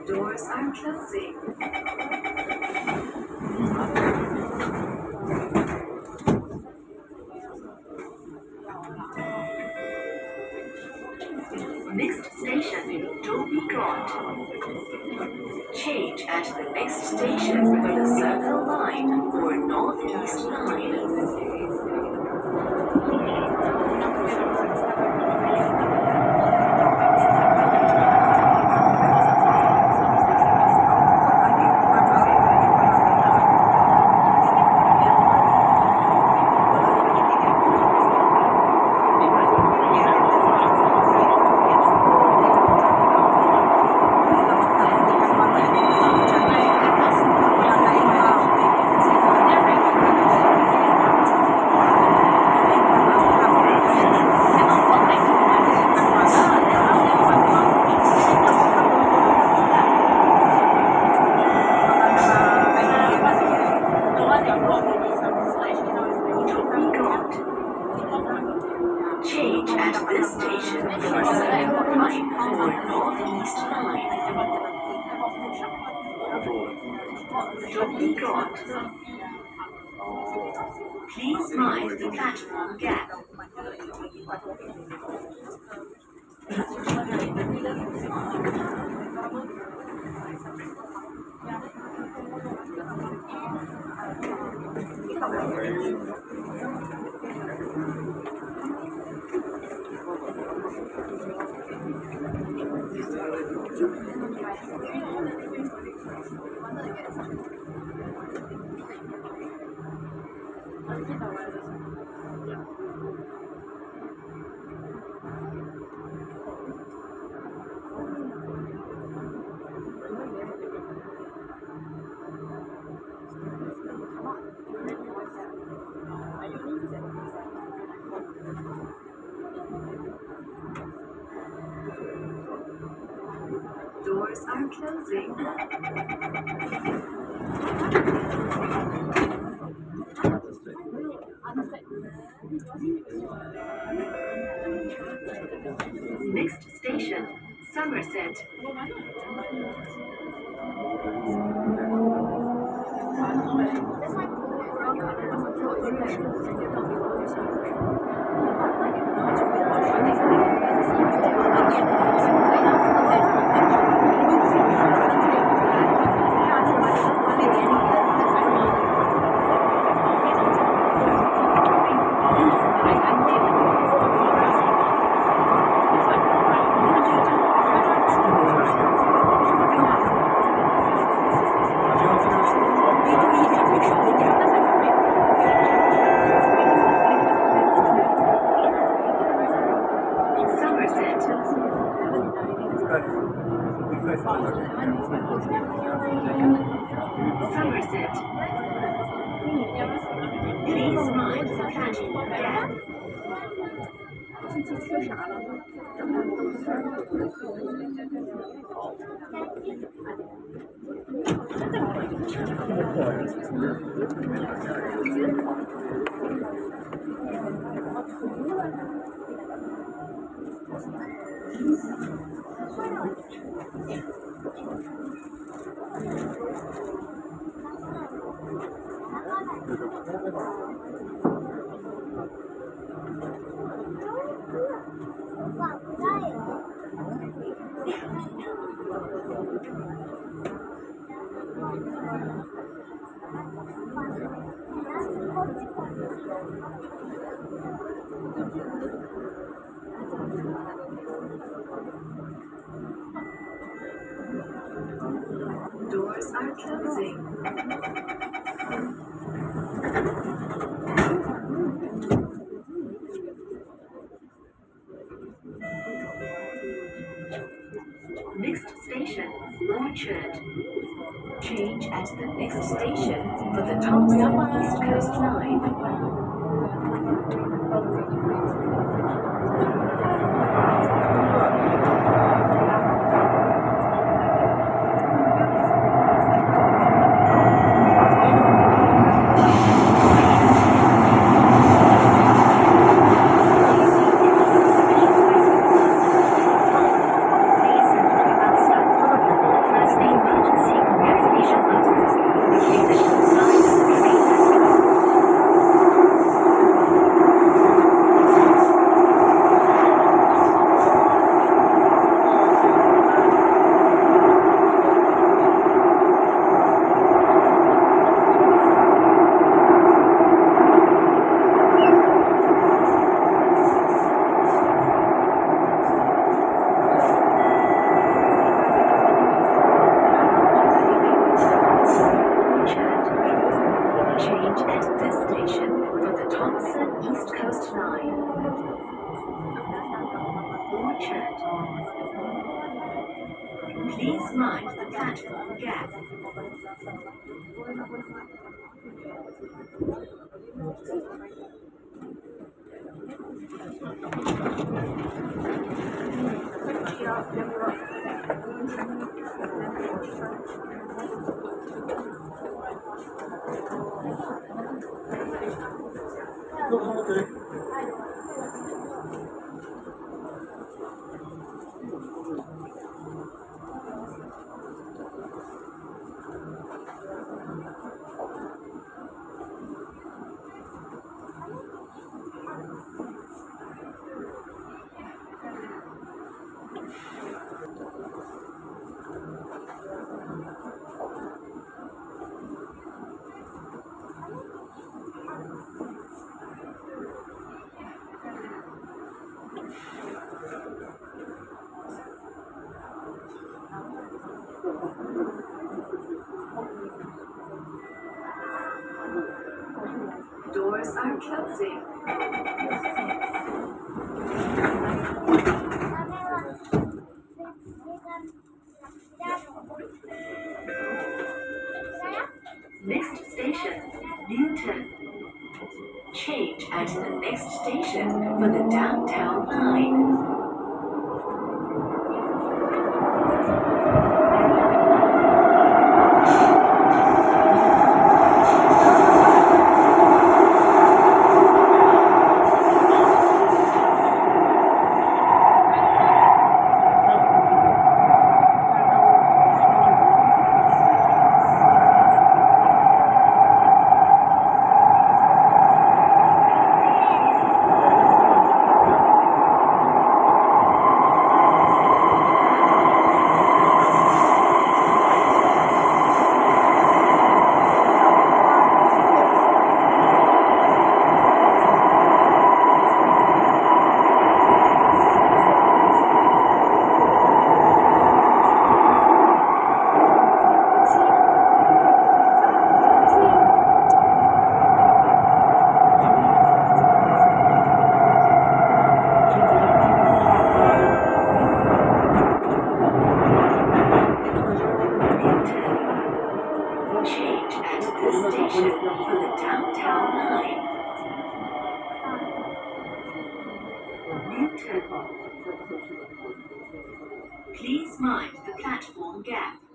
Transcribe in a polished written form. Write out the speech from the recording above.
Doors are closing. Next station, don't be caught. Change at the next station for the Circle Line or Northeast Line. Change at this station for Circle Line or Northeast Line. Don't be caught. Please mind the platform gap. Doors are closing. Next station, Somerset. Somerset. Please mind the platform gap. Doors are closing. Next station, Orchard. Change at the next station for the Thompson East Coast Line. Orchard. Please mind the platform gap. Doors are closing. Next station, Newton. Change at the next station for the downtown line. Change at this station for the downtown line. Newton. Please mind the platform gap.